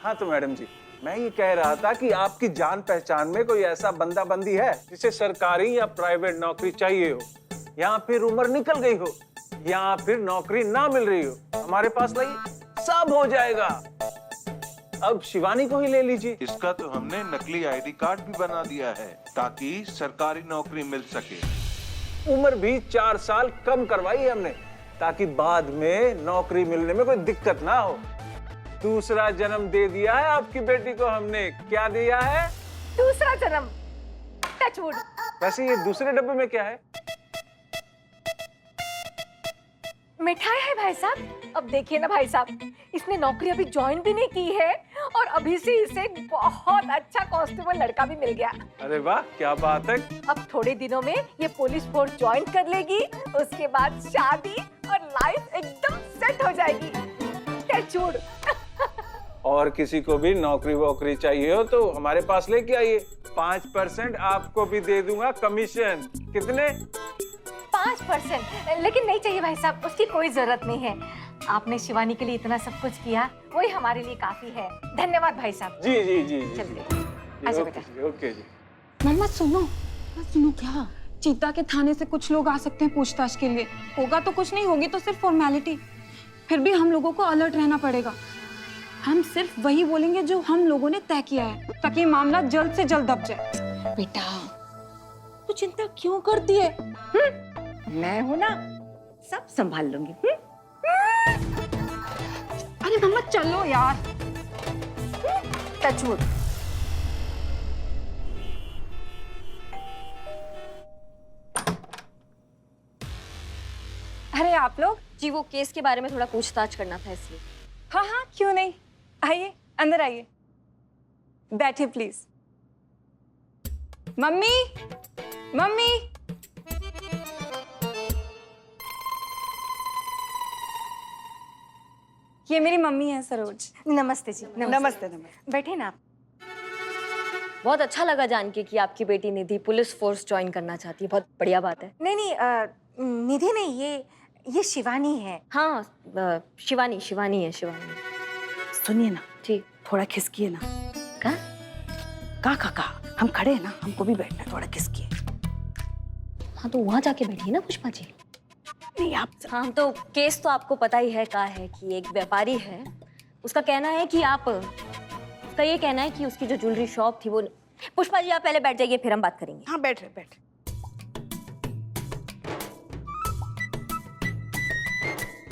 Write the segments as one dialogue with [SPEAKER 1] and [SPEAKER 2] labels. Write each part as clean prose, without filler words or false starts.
[SPEAKER 1] हाँ तो मैडम जी, मैं ये कह रहा था कि आपकी जान पहचान में कोई ऐसा बंदा बंदी है जिसे सरकारी या प्राइवेट नौकरी चाहिए हो, या फिर उम्र निकल गई हो, या फिर नौकरी ना मिल रही हो, हमारे पास लाइए, सब हो जाएगा। अब शिवानी को ही ले लीजिए।
[SPEAKER 2] इसका तो हमने नकली आईडी कार्ड भी बना दिया है ताकि सरकारी नौकरी मिल सके।
[SPEAKER 1] उम्र भी 4 साल कम करवाई है हमने ताकि बाद में नौकरी मिलने में कोई दिक्कत ना हो। दूसरा जन्म दे दिया है आपकी बेटी को हमने। क्या दिया है?
[SPEAKER 3] दूसरा जन्म। टचवुड।
[SPEAKER 1] वैसे ये दूसरे डब्बे में क्या है?
[SPEAKER 3] मिठाई है भाई साहब। अब देखिए ना भाई साहब, इसने नौकरी अभी ज्वाइन भी नहीं की है और अभी से इसे बहुत अच्छा कांस्टेबल लड़का भी मिल गया।
[SPEAKER 1] अरे वाह, क्या बात है।
[SPEAKER 3] अब थोड़े दिनों में ये पुलिस फोर्स ज्वाइन कर लेगी, उसके बाद शादी और लाइफ एकदम सेट हो जाएगी। टचवुड।
[SPEAKER 1] और किसी को भी नौकरी वोकरी चाहिए हो तो हमारे पास लेके आइए, 5% आपको भी दे दूंगा कमीशन। कितने?
[SPEAKER 3] 5%। लेकिन नहीं चाहिए भाई साहब, उसकी कोई जरूरत नहीं है। आपने शिवानी के लिए इतना सब कुछ किया, वही हमारे लिए काफी है। धन्यवाद भाई साहब।
[SPEAKER 1] जी जी जी जी।
[SPEAKER 3] चलिए आजा बेटा।
[SPEAKER 1] ओके जी।
[SPEAKER 4] मम्मा सुनो। सुनो क्या? चीता के थाने से कुछ लोग आ सकते हैं पूछताछ के लिए। होगा तो कुछ नहीं, होगी तो सिर्फ फॉर्मेलिटी। फिर भी हम लोगों को अलर्ट रहना पड़ेगा। हम सिर्फ वही बोलेंगे जो हम लोगों ने तय किया है, ताकि मामला जल्द से जल्द दब जाए।
[SPEAKER 5] बेटा तू चिंता क्यों करती है? मैं हूं ना, सब संभाल लूंगी।
[SPEAKER 4] अरे मम्मा चलो यार।
[SPEAKER 3] टचवुड।
[SPEAKER 4] अरे आप लोग?
[SPEAKER 6] जी वो केस के बारे में थोड़ा पूछताछ करना था इसलिए।
[SPEAKER 4] हाँ हाँ क्यों नहीं, आइए अंदर आइए, बैठिए प्लीज। Mummy, mummy. ये मेरी मम्मी है सरोज।
[SPEAKER 3] नमस्ते जी।
[SPEAKER 5] नमस्ते।
[SPEAKER 3] बैठे ना आप।
[SPEAKER 6] बहुत अच्छा लगा जान के कि आपकी बेटी निधि पुलिस फोर्स ज्वाइन करना चाहती है, बहुत बढ़िया बात है।
[SPEAKER 3] नहीं नहीं, निधि नहीं, ये शिवानी है।
[SPEAKER 6] हाँ शिवानी है शिवानी।
[SPEAKER 5] सुनिए ना
[SPEAKER 6] ठीक।
[SPEAKER 5] थोड़ा खिसकिए ना। का हम खड़े हैं ना, हमको भी बैठना है, थोड़ा खिसकिए।
[SPEAKER 6] हाँ तो वहाँ जाके बैठिए ना पुष्पा जी।
[SPEAKER 5] नहीं आप।
[SPEAKER 6] हाँ तो केस तो आपको पता ही है क्या है कि एक व्यापारी है, उसका कहना है कि उसका ये कहना है कि उसकी जो ज्वेलरी शॉप थी वो। पुष्पा जी आप पहले बैठ जाइए, फिर हम बात करेंगे।
[SPEAKER 5] हाँ बैठ।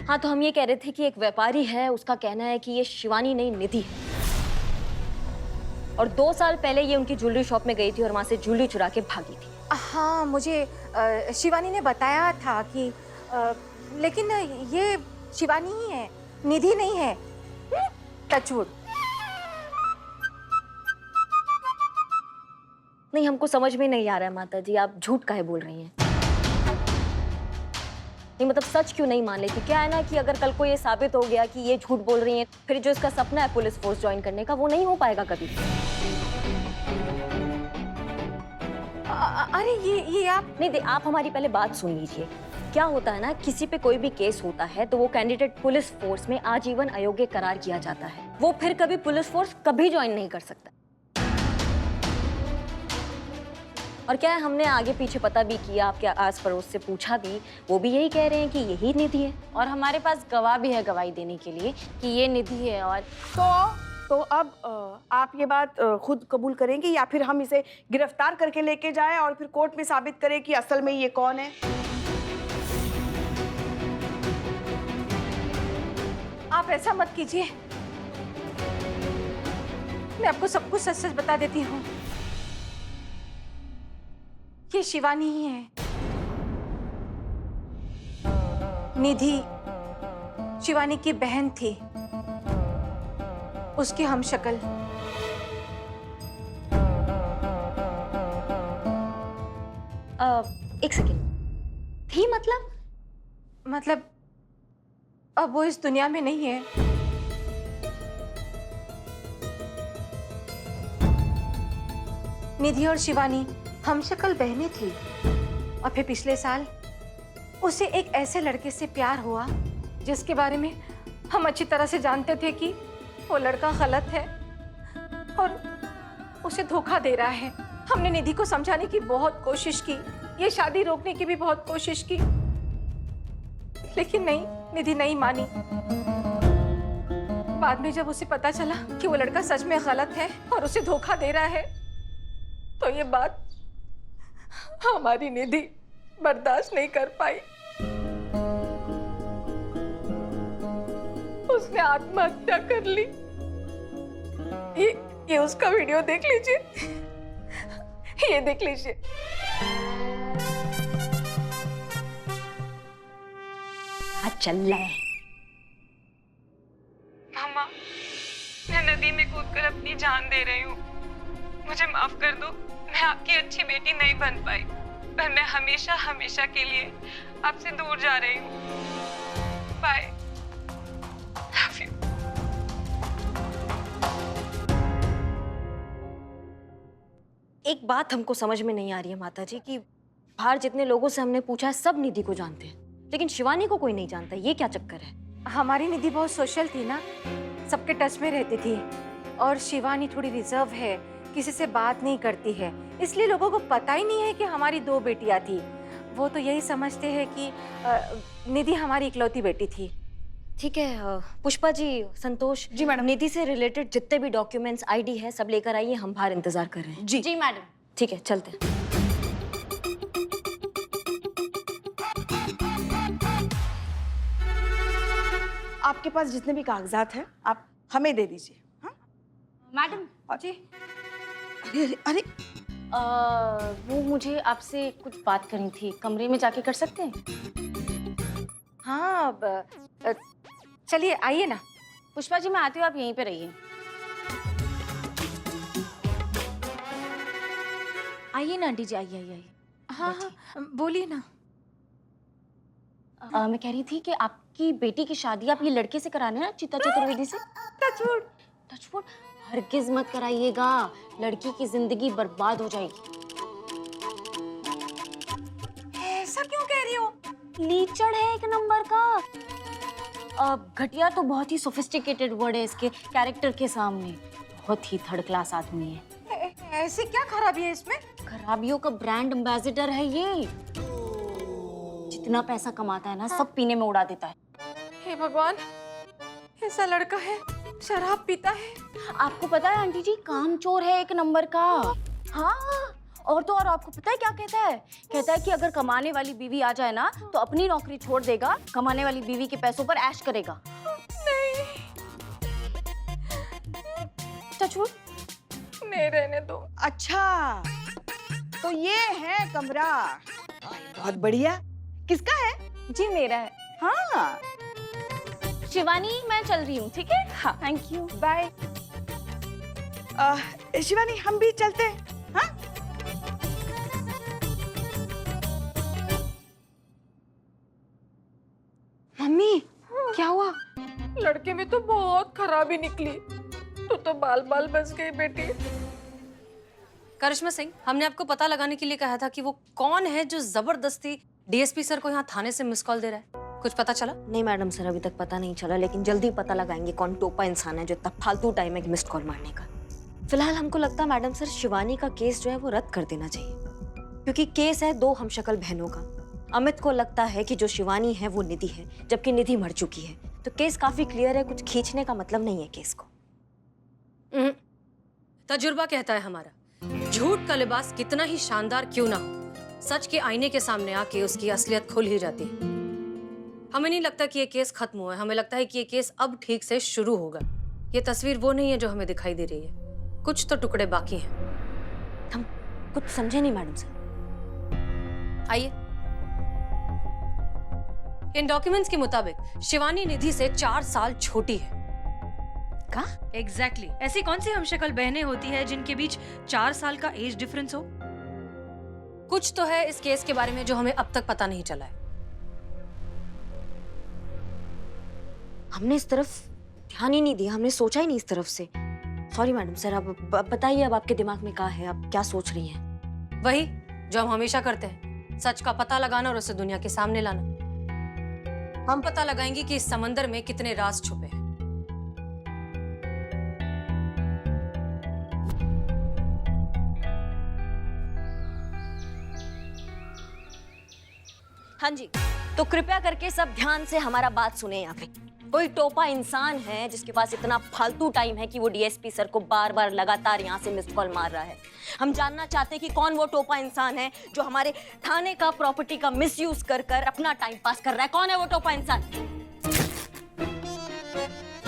[SPEAKER 6] हाँ तो हम ये कह रहे थे कि एक व्यापारी है, उसका कहना है कि ये शिवानी नहीं निधि है, और 2 साल पहले ये उनकी ज्वेलरी शॉप में गई थी और वहां से ज्वेलरी चुरा के भागी थी।
[SPEAKER 3] हाँ मुझे शिवानी ने बताया था कि लेकिन ये शिवानी ही है, निधि नहीं है। टचवुड।
[SPEAKER 6] नहीं हमको समझ में नहीं आ रहा है माता जी, आप झूठ काहे बोल रही हैं? नहीं मतलब सच क्यों नहीं मान लेती? क्या है ना कि अगर कल को ये साबित हो गया कि ये झूठ बोल रही हैं, फिर जो इसका सपना है पुलिस फोर्स ज्वाइन करने का, वो नहीं हो पाएगा कभी।
[SPEAKER 3] अरे ये आप
[SPEAKER 6] नहीं आप हमारी पहले बात सुन लीजिए। क्या होता है ना, किसी पे कोई भी केस होता है तो वो कैंडिडेट पुलिस फोर्स में आजीवन अयोग्य करार किया जाता है, वो फिर कभी पुलिस फोर्स कभी ज्वाइन नहीं कर सकता। और क्या है, हमने आगे पीछे पता भी किया, आपके आस पड़ोस से पूछा भी, वो भी यही कह रहे हैं कि यही निधि है, और हमारे पास गवाह भी है गवाही देने के लिए कि ये निधि है। और
[SPEAKER 5] तो अब आप ये बात खुद कबूल करेंगे या फिर हम इसे गिरफ्तार करके लेके जाएं और फिर कोर्ट में साबित करें कि असल में ये कौन है?
[SPEAKER 3] आप ऐसा मत कीजिए, मैं आपको सब कुछ सच सच बता देती हूँ। ये शिवानी ही है। निधि शिवानी की बहन थी, उसकी हमशक्ल।
[SPEAKER 6] एक सेकेंड, थी
[SPEAKER 3] मतलब अब वो इस दुनिया में नहीं है। निधि और शिवानी हमशक्ल बहनें थी, और फिर पिछले साल उसे एक ऐसे लड़के से प्यार हुआ जिसके बारे में हम अच्छी तरह से जानते थे कि वो लड़का गलत है। और उसे धोखा दे रहा है। हमने निधि को समझाने की बहुत कोशिश की, ये शादी रोकने की भी बहुत कोशिश की, लेकिन नहीं, निधि नहीं मानी। बाद में जब उसे पता चला कि वो लड़का सच में गलत है और उसे धोखा दे रहा है, तो ये बात हमारी निधि बर्दाश्त नहीं कर पाई। उसने आत्महत्या कर ली। ये उसका वीडियो देख लीजिए, ये देख लीजिए।
[SPEAKER 6] चल रहा है।
[SPEAKER 4] मामा, मैं नदी में कूदकर अपनी जान दे रही हूँ। मुझे माफ कर दो, मैं आपकी अच्छी बेटी नहीं बन पाई, पर मैं हमेशा हमेशा के लिए आपसे दूर जा रही हूँ। बाय। Love you.
[SPEAKER 6] एक बात हमको समझ में नहीं आ रही है माता जी कि बाहर जितने लोगों से हमने पूछा है सब निधि को जानते हैं, लेकिन शिवानी को कोई नहीं जानता। ये क्या चक्कर है?
[SPEAKER 3] हमारी निधि बहुत सोशल थी ना, सबके टच में रहती थी, और शिवानी थोड़ी रिजर्व है, किसी से बात नहीं करती है, इसलिए लोगों को पता ही नहीं है कि हमारी 2 बेटियां थी। वो तो यही समझते हैं कि निधि हमारी इकलौती बेटी थी।
[SPEAKER 6] ठीक है पुष्पा जी, संतोष
[SPEAKER 5] जी मैडम।
[SPEAKER 6] निधि से रिलेटेड जितने भी डॉक्यूमेंट्स, आईडी है, सब लेकर आइए, हम बाहर इंतजार कर रहे हैं।
[SPEAKER 5] जी
[SPEAKER 6] मैडम। ठीक है, चलते हैं।
[SPEAKER 5] आपके पास जितने भी कागजात हैं आप हमें दे दीजिए। हाँ
[SPEAKER 6] मैडम
[SPEAKER 3] जी,
[SPEAKER 5] अरे अरे अरे,
[SPEAKER 6] वो मुझे आपसे कुछ बात करनी थी, कमरे में जाके कर सकते हैं?
[SPEAKER 3] हाँ चलिए आइए ना।
[SPEAKER 6] पुष्पा जी मैं आती हूँ, आप यहीं पे रहिए। आइए ना आंटी जी, आइए आइए आइए।
[SPEAKER 3] हाँ हाँ बोलिए ना।
[SPEAKER 6] मैं कह रही थी कि आपकी बेटी की शादी आप ये लड़के से कराने ना, चित्ता चतुर्वेदी से।
[SPEAKER 3] टचवुड।
[SPEAKER 6] टचवुड हरगिज मत कराइएगा, लड़की की जिंदगी बर्बाद हो जाएगी।
[SPEAKER 3] ऐसा क्यों कह रही हो?
[SPEAKER 6] लीचड़ है एक नंबर का। घटिया तो बहुत ही सोफिस्टिकेटेड वर्ड है इसके कैरेक्टर के सामने। बहुत ही थर्ड क्लास आदमी है।
[SPEAKER 3] ऐसी क्या खराबी है इसमें?
[SPEAKER 6] खराबियों का ब्रांड एम्बेसडर है ये। जितना पैसा कमाता है ना, सब पीने में उड़ा देता है।
[SPEAKER 3] हे भगवान, ऐसा लड़का है, शराब पीता है।
[SPEAKER 6] आपको पता है आंटी जी, कामचोर है एक नंबर का। हाँ, और तो और आपको पता है क्या कहता है? कहता है कि अगर कमाने वाली बीवी आ जाए ना तो अपनी नौकरी छोड़ देगा, कमाने वाली बीवी के पैसों पर ऐश करेगा।
[SPEAKER 3] नहीं,
[SPEAKER 6] टचवुड
[SPEAKER 3] नहीं रहने दो।
[SPEAKER 5] अच्छा तो ये है कमरा। बहुत बढ़िया। किसका है?
[SPEAKER 6] जी मेरा है।
[SPEAKER 5] हाँ
[SPEAKER 6] शिवानी मैं चल रही हूँ, ठीक है?
[SPEAKER 5] हाँ
[SPEAKER 6] थैंक यू।
[SPEAKER 5] बाय। शिवानी हम भी चलते हैं। हाँ
[SPEAKER 4] मम्मी, क्या हुआ?
[SPEAKER 3] लड़के में तो बहुत खराबी निकली। तू तो बाल बाल बच गई बेटी।
[SPEAKER 7] करिश्मा सिंह, हमने आपको पता लगाने के लिए कहा था कि वो कौन है जो जबरदस्ती डीएसपी सर को यहाँ थाने से मिस कॉल दे रहा है। कुछ पता चला?
[SPEAKER 6] नहीं मैडम सर, अभी तक पता नहीं चला, लेकिन जल्दी पता लगाएंगे कौन टोपा इंसान है जो इतना फालतू टाइम है मिस्ड कॉल मारने का। फिलहाल हमको लगता है मैडम सर, शिवानी का केस जो है वो रद्द कर देना चाहिए, क्योंकि केस है 2 हमशक्ल बहनों का। अमित को लगता है कि जो शिवानी है वो निधि है, जबकि निधि मर चुकी है। तो केस काफी क्लियर है, कुछ खींचने का मतलब नहीं है केस को।
[SPEAKER 7] तजुर्बा कहता है हमारा, झूठ का लिबास कितना ही शानदार क्यों ना हो, सच के आईने के सामने आके उसकी असलियत खुल ही जाती है। हमें नहीं लगता कि ये केस खत्म हुआ है, हमें लगता है कि ये केस अब ठीक से शुरू होगा। ये तस्वीर वो नहीं है जो हमें दिखाई दे रही है, कुछ तो टुकड़े बाकी हैं।
[SPEAKER 6] हम कुछ समझे नहीं मैडम सर।
[SPEAKER 7] आइए। इन डॉक्यूमेंट्स के मुताबिक शिवानी निधि से 4 साल छोटी है।
[SPEAKER 6] का?
[SPEAKER 7] एग्जैक्टली ऐसी कौन सी हमशक्ल बहनें होती है जिनके बीच 4 साल का एज डिफरेंस हो? कुछ तो है इस केस के बारे में जो हमें अब तक पता नहीं चला है।
[SPEAKER 6] हमने इस तरफ ध्यान ही नहीं दिया, हमने सोचा ही नहीं इस तरफ से। Sorry madam sir. अब बताइए, अब आपके दिमाग में क्या है, आप क्या सोच रही हैं?
[SPEAKER 7] वही जो हम हमेशा करते हैं, सच का पता लगाना और उसे दुनिया के सामने लाना। हम पता लगाएंगे कि इस समंदर में कितने राज छुपे हैं।
[SPEAKER 6] हाँ जी, तो कृपया करके सब ध्यान से हमारा बात सुने। यहाँ पे कोई टोपा इंसान है जिसके पास इतना फालतू टाइम है कि वो डीएसपी सर को बार बार लगातार यहाँ से मिस्ड कॉल मार रहा है। हम जानना चाहते हैं कि कौन वो टोपा इंसान है जो हमारे थाने का प्रॉपर्टी का मिसयूज कर कर अपना टाइम पास कर रहा है। कौन है वो टोपा इंसान?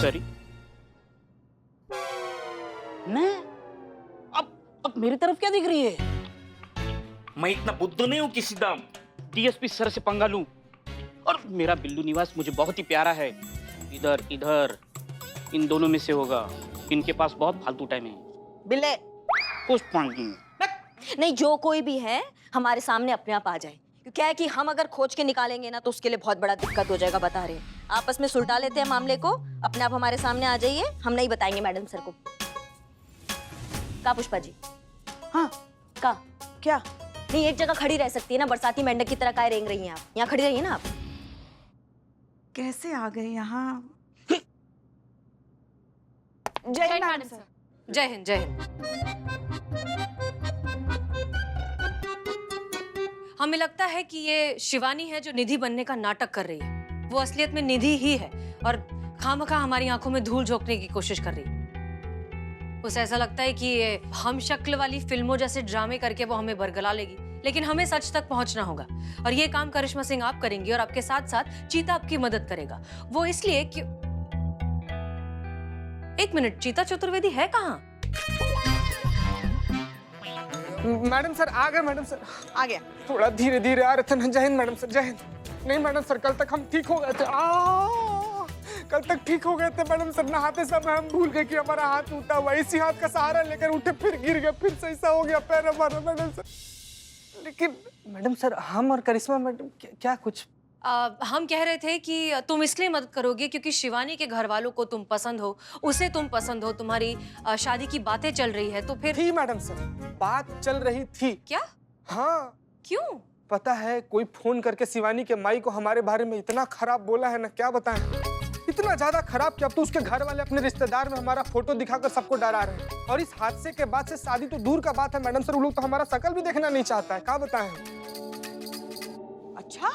[SPEAKER 8] सॉरी, मैं अब मेरी तरफ क्या दिख रही है? मैं इतना बुद्धू नहीं हूं कि सीधा डीएसपी सर से पंगा लूं। और मेरा बिल्लू निवास मुझे बहुत ही प्यारा है। इधर इधर इन दोनों में से होगा। इनके पास बहुत फालतू टाइम है।
[SPEAKER 6] बिल्ले
[SPEAKER 8] कुछ पॉइंट
[SPEAKER 6] नहीं, जो कोई भी है हमारे सामने अपने आप आ जाए। क्योंकि क्या है कि हम अगर खोज के निकालेंगे ना तो उसके लिए बहुत बड़ा दिक्कत हो जाएगा, बता रहे हैं। आपस में सुलटा लेते हैं मामले को, अपने आप हमारे सामने आ जाइए, हम नहीं बताएंगे मैडम सर को। का पुष्पा जी?
[SPEAKER 5] हाँ
[SPEAKER 6] का
[SPEAKER 5] क्या?
[SPEAKER 6] नहीं, एक जगह खड़ी रह सकती है ना, बरसाती मेंढक की तरह काय रेंग रही हैं आप? यहाँ खड़ी रहिए ना आप।
[SPEAKER 5] कैसे आ गए यहाँ? जय हिंद मैडम सर।
[SPEAKER 7] जय हिंद, जय हिंद। हमें लगता है कि ये शिवानी है जो निधि बनने का नाटक कर रही है। वो असलियत में निधि ही है और खामखा हमारी आंखों में धूल झोंकने की कोशिश कर रही है। उसे ऐसा लगता है कि ये हम शक्ल वाली फिल्मों जैसे ड्रामे करके वो हमें बरगला लेगी, लेकिन हमें सच तक पहुंचना होगा। और ये काम करिश्मा सिंह आप करेंगी और आपके साथ साथ चीता आपकी मदद करेगा। वो इसलिए कि एक मिनट, चीता चतुर्वेदी है कहाँ?
[SPEAKER 9] मैडम सर आ गए। मैडम सर
[SPEAKER 5] आ गया।
[SPEAKER 9] थोड़ा धीरे धीरे आ रहे थे ना। जय हिंद मैडम सर, जय हिंद। नहीं मैडम सर, कल तक हम ठीक हो गए थे। कल तक ठीक हो गए थे मैडम सर। नहाते समय हम भूल गए कि हमारा हाथ टूटा हुआ। इसी हाथ का सहारा लेकर उठे, फिर गिर गए, फिर से ऐसा हो गया पैर हमारा मैडम सर। लेकिन मैडम सर, हम और करिश्मा मैडम क्या कुछ
[SPEAKER 7] हम कह रहे थे कि तुम इसलिए मदद करोगे क्योंकि शिवानी के घर वालों को तुम पसंद हो, उसे तुम पसंद हो, तुम्हारी शादी की बातें चल रही है, तो फिर
[SPEAKER 9] थी मैडम सर, बात चल रही थी।
[SPEAKER 7] क्या?
[SPEAKER 9] हाँ।
[SPEAKER 7] क्यों?
[SPEAKER 9] पता है, कोई फोन करके शिवानी के माई को हमारे बारे में इतना खराब बोला है ना, क्या बताएं। इतना ज्यादा खराब कि अब तो उसके घर वाले अपने रिश्तेदार में हमारा फोटो दिखाकर सबको डरा रहे हैं। और इस हादसे के बाद से शादी तो दूर का बात है मैडम सर, वो लोग तो हमारा शकल भी देखना नहीं चाहता है। क्या बताएं।
[SPEAKER 5] अच्छा,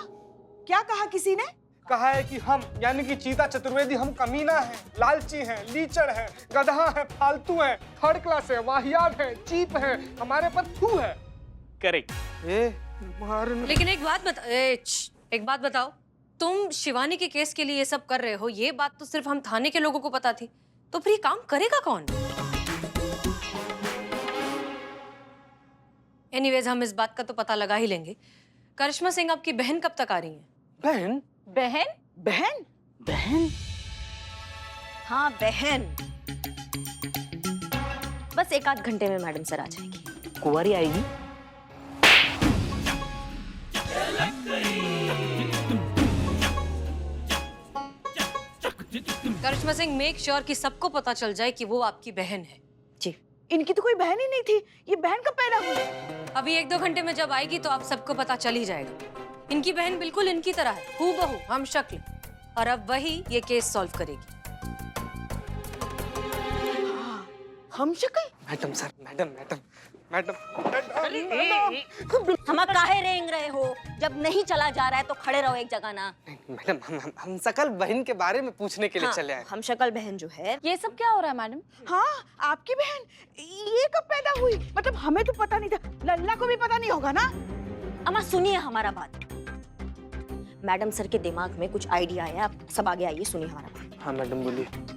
[SPEAKER 5] क्या कहा किसी ने?
[SPEAKER 9] कहा है कि हम यानी कि चीता चतुर्वेदी हम कमीना है, लालची है, लीचड़ है, गधा है, फालतू है, थर्ड क्लास है, वाहियात है, चीप है, हमारे पर थू है।
[SPEAKER 8] करेक्ट।
[SPEAKER 7] लेकिन एक बात बताओ, तुम शिवानी के केस के लिए ये सब कर रहे हो, ये बात तो सिर्फ हम थाने के लोगों को पता थी, तो फिर ये काम करेगा कौन? एनीवेज, हम इस बात का तो पता लगा ही लेंगे। करिश्मा सिंह आपकी बहन कब तक आ रही है?
[SPEAKER 9] बहन?
[SPEAKER 6] बहन?
[SPEAKER 5] बहन?
[SPEAKER 8] बहन?
[SPEAKER 6] हाँ बहन। बस 1-8 घंटे में मैडम सर आ जाएगी।
[SPEAKER 8] कुंवारी आएगी?
[SPEAKER 7] करिश्मा सिंह, मेक श्योर कि सबको पता चल जाए कि वो आपकी बहन है।
[SPEAKER 6] जी।
[SPEAKER 5] इनकी तो कोई बहन ही नहीं थी, ये बहन कब पैदा हुई?
[SPEAKER 7] अभी 1-2 घंटे में जब आएगी तो आप सबको पता चल ही जाएगा। इनकी बहन बिल्कुल इनकी तरह है, हूबहू हम शक्ल, और अब वही ये केस सॉल्व करेगी।
[SPEAKER 5] हम शक्ल?
[SPEAKER 9] Madam sir, madam madam madam
[SPEAKER 6] हम काहे रेंग रहे हो? जब नहीं चला जा रहा है तो खड़े रहो एक जगह ना।
[SPEAKER 9] मैडम, हम सकल बहन के बारे में पूछने के लिए चले आए।
[SPEAKER 6] हम शक्ल बहन जो है।
[SPEAKER 4] ये सब क्या हो रहा है मैडम?
[SPEAKER 5] हाँ, आपकी बहन ये कब पैदा हुई? मतलब हमें तो पता नहीं था, लल्ला को भी पता नहीं होगा ना?
[SPEAKER 6] अम्मा सुनिए हमारा बात। मैडम सर के दिमाग में कुछ आइडिया है, आप सब आगे आइए, सुनिए हमारा बात।
[SPEAKER 9] हाँ मैडम बोलिए।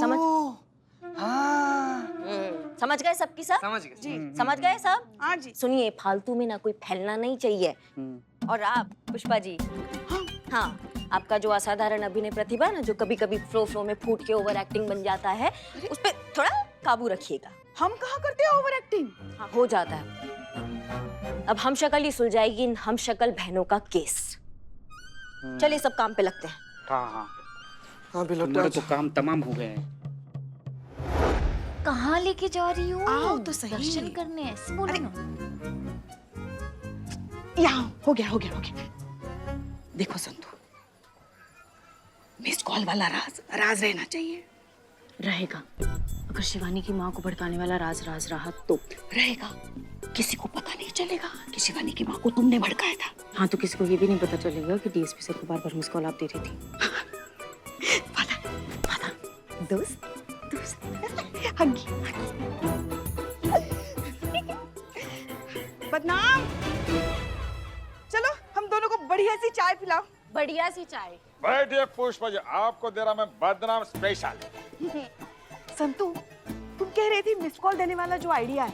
[SPEAKER 6] समझ?
[SPEAKER 9] हाँ,
[SPEAKER 6] समझ गए सबकी सब?
[SPEAKER 9] समझ गए जी।
[SPEAKER 6] समझ गए सब?
[SPEAKER 5] हाँ जी।
[SPEAKER 6] सुनिए, फालतू में ना कोई फैलना नहीं चाहिए। और आप पुष्पा जी, हाँ, आपका जो असाधारण अभिनय प्रतिभा है ना, जो कभी कभी फ्लो में फूट के ओवर एक्टिंग बन जाता है, उस पर थोड़ा काबू रखिएगा।
[SPEAKER 5] हम कहाँ करते हैं ओवर एक्टिंग?
[SPEAKER 6] हाँ, हो जाता है। अब हम शक्ल ही सुलझाएगी इन हम शक्ल बहनों का केस। चलिए सब काम पे लगते हैं।
[SPEAKER 8] हाँ हाँ
[SPEAKER 9] हाँ
[SPEAKER 8] हमारे तो काम तमाम हो गए हैं।
[SPEAKER 4] कहाँ लेके जा रही हो?
[SPEAKER 5] आओ तो सही।
[SPEAKER 4] दर्शन करने, ऐसे बोलो ना।
[SPEAKER 5] यहाँ हो गया, हो गया, हो गया। देखो संतू, मिस कॉल वाला राज रहना चाहिए।
[SPEAKER 6] रहेगा। अगर शिवानी की माँ को भड़काने वाला राज रहा तो
[SPEAKER 5] रहेगा। किसी को पता नहीं चलेगा कि शिवानी की माँ को तुमने भड़काया था।
[SPEAKER 6] हाँ, तो किसी को ये भी नहीं पता चलेगा कि डीएसपी सर को बार-बार मिस कॉल आप दे रही थी।
[SPEAKER 5] वादा दोस्त हगी बदनाम। चलो हम दोनों को बढ़िया सी चाय पिलाओ।
[SPEAKER 3] बढ़िया सी चाय।
[SPEAKER 10] बैठिए पुष्पा जी, आपको दे रहा मैं बदनाम स्पेशल।
[SPEAKER 5] संतू, तुम कह रहे थे मिस कॉल देने वाला जो आइडिया है।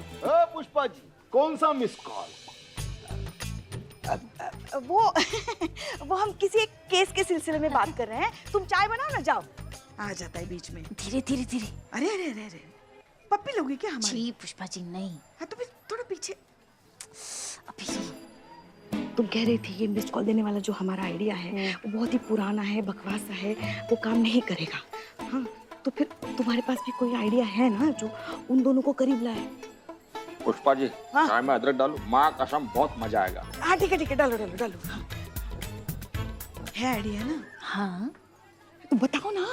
[SPEAKER 10] पुष्पा जी, कौन सा मिस कॉल?
[SPEAKER 5] वो हम किसी एक केस के सिलसिले में बात कर रहे हैं। तुम चाय बनाओ ना, जाओ। आ जाता है बीच में।
[SPEAKER 6] धीरे धीरे धीरे।
[SPEAKER 5] अरे अरे अरे अरे, पप्पी लोगी क्या हमारी?
[SPEAKER 6] जी पुष्पा जी नहीं।
[SPEAKER 5] हाँ तो फिर थोड़ा पीछे।
[SPEAKER 6] अभी
[SPEAKER 5] तुम कह रही थी ये मिस कॉल देने वाला जो हमारा आइडिया है वो बहुत ही पुराना है, बकवास सा है, वो काम नहीं करेगा। हाँ तो फिर तुम्हारे पास भी कोई आइडिया है ना जो उन दोनों को करीब लाए?
[SPEAKER 10] पुष्पा जी,
[SPEAKER 5] हाँ?
[SPEAKER 10] चाय में अदरक डालो, माँ कसम बहुत मजा आएगा।
[SPEAKER 5] हाँ ठीक है, डालो डालो डालो। हाँ। है आइडिया ना?
[SPEAKER 6] हाँ
[SPEAKER 5] तो बताओ ना।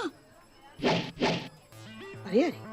[SPEAKER 5] अरे अरे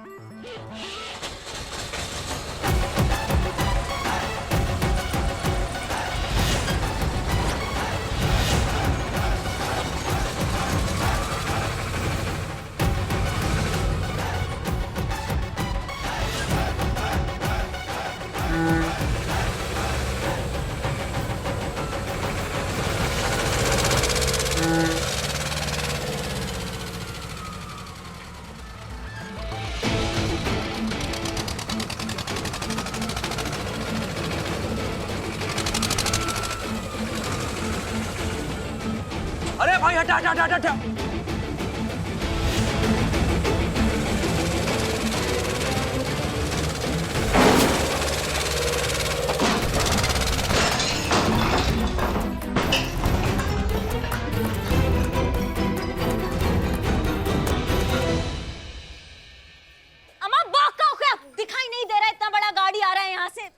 [SPEAKER 8] अरे भाई हटा हटा हटा हटा।
[SPEAKER 6] अम्मा बाका हो गया, दिखाई नहीं दे रहा, इतना बड़ा गाड़ी आ रहा है यहाँ से।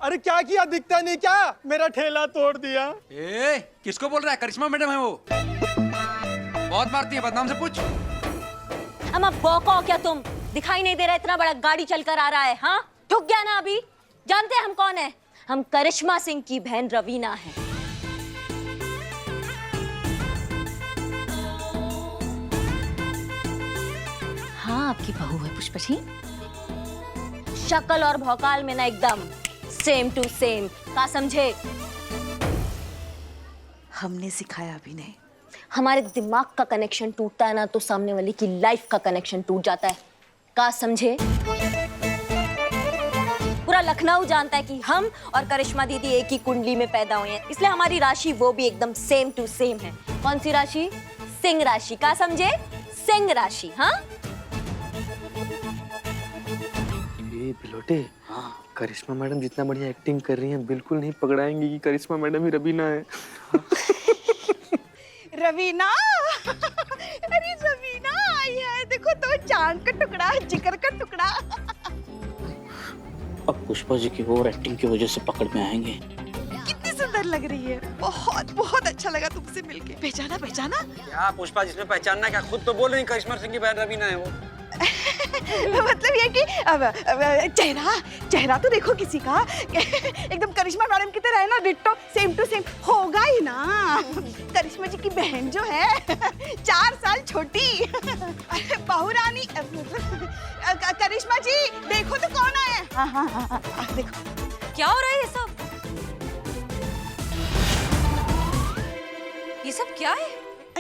[SPEAKER 9] अरे क्या किया, दिखता नहीं क्या? मेरा ठेला तोड़ दिया।
[SPEAKER 11] ए, किसको बोल रहा है? करिश्मा मैडम है वो, बहुत मारती है, बदनाम से पूछ।
[SPEAKER 6] अम्मा बौका हो क्या तुम? दिखाई नहीं दे रहा, इतना बड़ा गाड़ी चलकर आ रहा है। हाँ ठुक गया ना अभी? जानते हैं हम कौन है? हम करिश्मा सिंह की बहन रवीना है। हाँ आपकी बहू है पुष्पा जी। शक्ल और भौकाल में ना एकदम सेम टू सेम, का समझे?
[SPEAKER 5] हमने सिखाया भी नहीं।
[SPEAKER 6] हमारे दिमाग का कनेक्शन टूटता है ना तो सामने वाले की लाइफ का कनेक्शन टूट जाता है, का समझे? पूरा लखनऊ जानता है कि हम और करिश्मा दीदी एक ही कुंडली में पैदा हुए हैं, इसलिए हमारी राशि वो भी एकदम सेम टू सेम है। कौन सी राशि? सिंह राशि, का समझे? सिंह राशि। हाँ
[SPEAKER 12] ये बिलोटे, करिश्मा मैडम जितना बढ़िया एक्टिंग कर रही हैं बिल्कुल नहीं पकड़ाएंगी कि करिश्मा मैडम ही रवीना है।
[SPEAKER 5] रवीना अरे रवीना आई है, देखो तो चांद का टुकड़ा, जिगर का टुकड़ा।
[SPEAKER 8] अब पुष्पा जी की ओवर एक्टिंग की वजह से पकड़ में आएंगे।
[SPEAKER 5] कितनी सुंदर लग रही है, बहुत बहुत अच्छा लगा तुमसे मिलके। पहचाना पहचाना?
[SPEAKER 11] क्या पुष्पा, जिसमें पहचानना क्या, खुद तो बोल रही करिश्मा सिंह की बहन रवीना है वो।
[SPEAKER 5] मतलब ये कि अब चेहरा तो देखो किसी का एकदम करिश्मा मैडम की तरह है ना, डिट्टो सेम टू सेम होगा ही ना। करिश्मा जी की बहन जो है 4 साल छोटी, बहू रानी। करिश्मा जी देखो तो कौन आया है। हाँ, देखो
[SPEAKER 7] क्या हो रहा है ये सब? ये सब क्या है?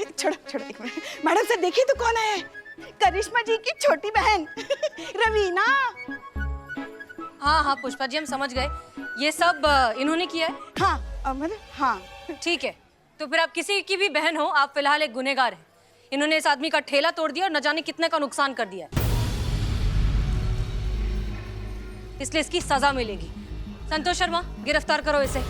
[SPEAKER 5] छोड़ो एक मिनट, मैडम से देखिए तो कौन आया है। करिश्मा जी की छोटी बहन रवीना।
[SPEAKER 7] हाँ पुष्पा जी, हम समझ गए, ये सब इन्होंने किया है।
[SPEAKER 5] हाँ अमन, हाँ
[SPEAKER 7] ठीक है, तो फिर आप किसी की भी बहन हो, आप फिलहाल एक गुनहगार हैं। इन्होंने इस आदमी का ठेला तोड़ दिया और न जाने कितने का नुकसान कर दिया, इसलिए इसकी सजा मिलेगी। संतोष शर्मा, गिरफ्तार करो इसे।